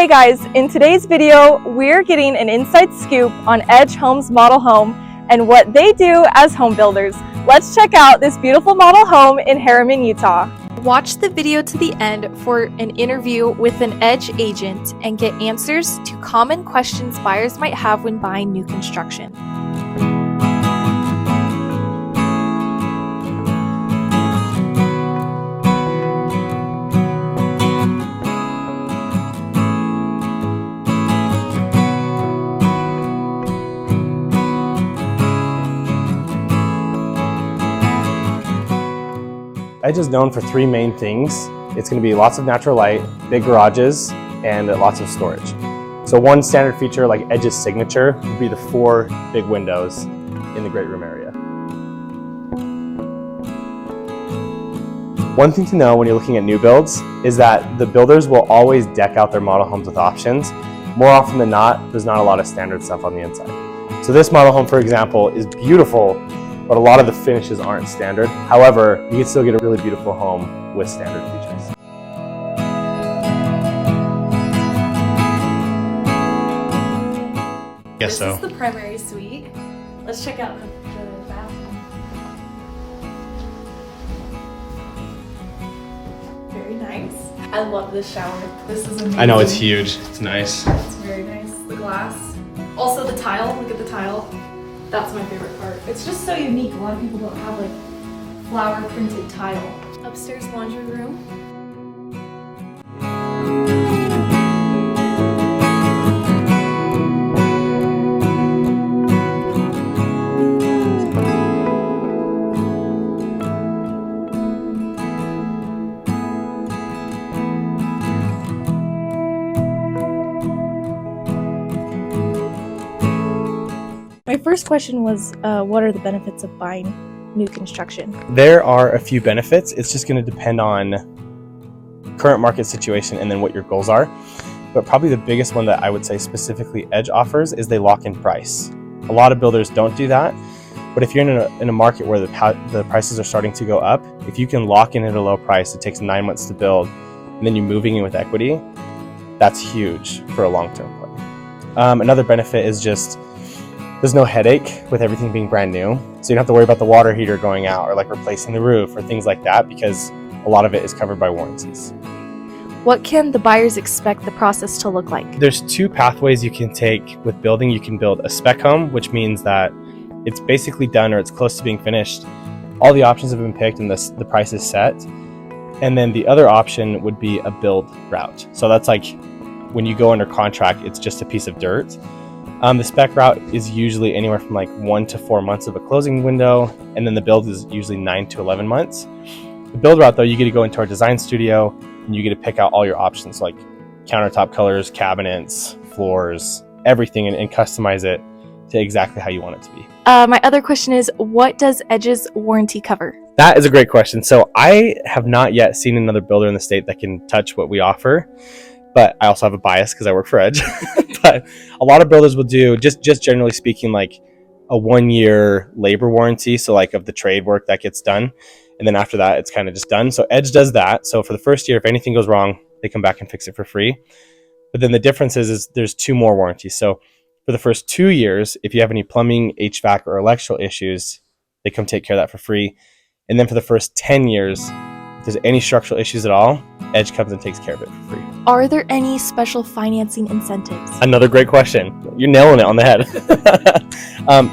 Hey guys, in today's video, we're getting an inside scoop on EDGEhomes model home and what they do as home builders. Let's check out this beautiful model home in Harriman, Utah. Watch the video to the end for an interview with an Edge agent and get answers to common questions buyers might have when buying new construction. Edge is known for three main things. It's going to be lots of natural light, big garages, and lots of storage. So one standard feature like Edge's signature would be the 4 big windows in the great room area. One thing to know when you're looking at new builds is that the builders will always deck out their model homes with options. More often than not, there's not a lot of standard stuff on the inside. So this model home, for example, is beautiful, but a lot of the finishes aren't standard. However, you can still get a really beautiful home with standard features. This is the primary suite. Let's check out the bathroom. Very nice. I love this shower. This is amazing. I know, it's huge. It's nice. It's very nice. The glass. Also the tile. Look at the tile. That's my favorite part. It's just so unique. A lot of people don't have like flower printed tile. Upstairs laundry room. My first question was, what are the benefits of buying new construction? There are a few benefits. It's just going to depend on current market situation and then what your goals are. But probably the biggest one that I would say specifically Edge offers is they lock in price. A lot of builders don't do that. But if you're in a market where the prices are starting to go up, if you can lock in at a low price, it takes 9 months to build, and then you're moving in with equity, that's huge for a long-term play. Another benefit is just there's no headache with everything being brand new. So you don't have to worry about the water heater going out or like replacing the roof or things like that because a lot of it is covered by warranties. What can the buyers expect the process to look like? There's 2 pathways you can take with building. You can build a spec home, which means that it's basically done or it's close to being finished. All the options have been picked and the price is set. And then the other option would be a build route. So that's like when you go under contract, it's just a piece of dirt. The spec route is usually anywhere from like 1 to 4 months of a closing window, and then the build is usually 9 to 11 months. The build route though, you get to go into our design studio and you get to pick out all your options like countertop colors, cabinets, floors, everything, and customize it to exactly how you want it to be. My other question is, what does Edge's warranty cover? That is a great question. So I have not yet seen another builder in the state that can touch what we offer. But I also have a bias because I work for Edge. But a lot of builders will do, just generally speaking, like a 1-year labor warranty. So like of the trade work that gets done. And then after that, it's kind of just done. So Edge does that. So for the first year, if anything goes wrong, they come back and fix it for free. But then the difference is there's 2 more warranties. So for the first 2 years, if you have any plumbing, HVAC, or electrical issues, they come take care of that for free. And then for the first 10 years, if there's any structural issues at all, Edge comes and takes care of it for free. Are there any special financing incentives? Another great question. You're nailing it on the head.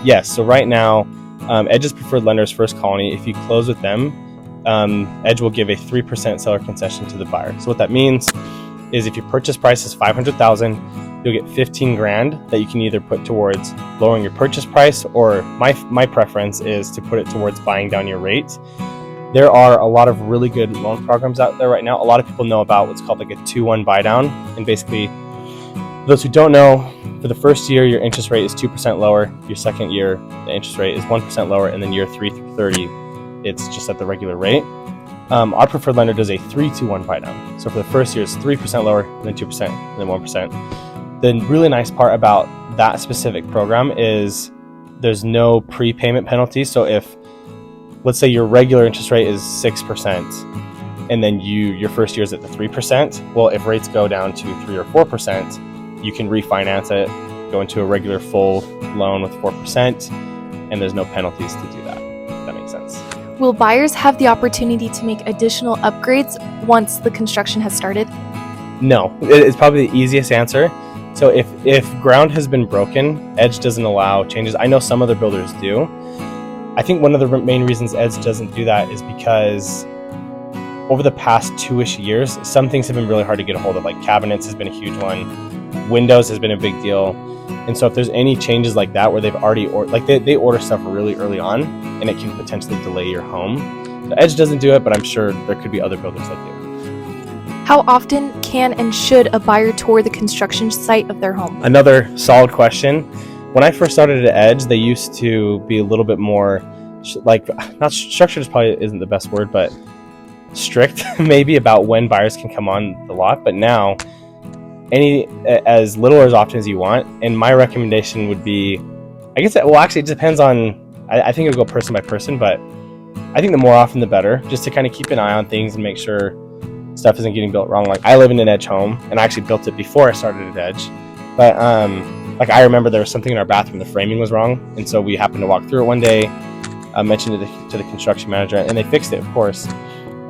Yes, so right now, Edge's preferred lender's First Colony. If you close with them, Edge will give a 3% seller concession to the buyer. So what that means is if your purchase price is $500,000, you'll get $15,000 that you can either put towards lowering your purchase price, or my preference is to put it towards buying down your rate. There are a lot of really good loan programs out there right now. A lot of people know about what's called like a 2-1 buy down. And basically, those who don't know, for the first year, your interest rate is 2% lower. Your second year, the interest rate is 1% lower. And then year 3 through 30, it's just at the regular rate. Our preferred lender does a 3-2-1 buy down. So for the first year, it's 3% lower, and then 2%, and then 1%. The really nice part about that specific program is there's no prepayment penalty. So if, let's say your regular interest rate is 6%, and then your first year is at the 3%. Well, if rates go down to 3 or 4%, you can refinance it, go into a regular full loan with 4%, and there's no penalties to do that. If that makes sense. Will buyers have the opportunity to make additional upgrades once the construction has started? No, it's probably the easiest answer. So if ground has been broken, Edge doesn't allow changes. I know some other builders do. I think one of the main reasons Edge doesn't do that is because over the past 2-ish years, some things have been really hard to get a hold of. Like cabinets has been a huge one. Windows has been a big deal. And so if there's any changes like that where they've already they order stuff really early on, and it can potentially delay your home. So Edge doesn't do it, but I'm sure there could be other builders that do. How often can and should a buyer tour the construction site of their home? Another solid question. When I first started at Edge, they used to be a little bit more not structured, probably isn't the best word, but strict maybe about when buyers can come on the lot. But now as little or as often as you want. And my recommendation would be, actually it depends on, I think it'll go person by person, but I think the more often the better, just to kind of keep an eye on things and make sure stuff isn't getting built wrong. Like I live in an Edge home, and I actually built it before I started at Edge. But I remember there was something in our bathroom, the framing was wrong. And so we happened to walk through it one day, mentioned it to the construction manager, and they fixed it, of course.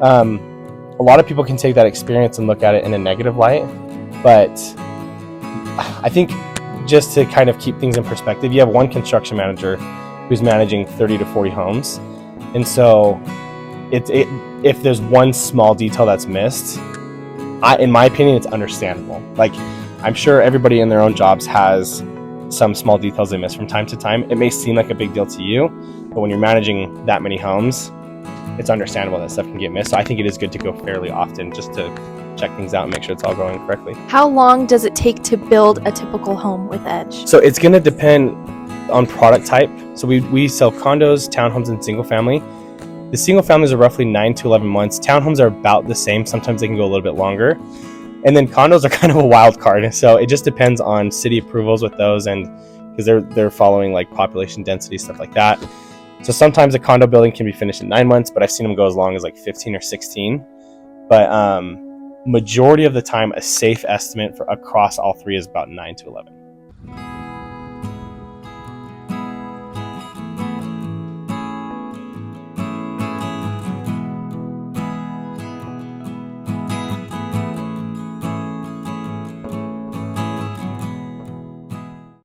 A lot of people can take that experience and look at it in a negative light. But I think just to kind of keep things in perspective, you have one construction manager who's managing 30 to 40 homes. And so if there's one small detail that's missed, in my opinion, it's understandable. Like I'm sure everybody in their own jobs has some small details they miss from time to time. It may seem like a big deal to you, but when you're managing that many homes, it's understandable that stuff can get missed. So I think it is good to go fairly often just to check things out and make sure it's all going correctly. How long does it take to build a typical home with Edge? So it's going to depend on product type. So we sell condos, townhomes, and single family. The single families are roughly 9 to 11 months. Townhomes are about the same. Sometimes they can go a little bit longer. And then condos are kind of a wild card. So it just depends on city approvals with those, and because they're following like population density, stuff like that. So sometimes a condo building can be finished in 9 months, but I've seen them go as long as like 15 or 16. But majority of the time, a safe estimate for across all three is about 9 to 11.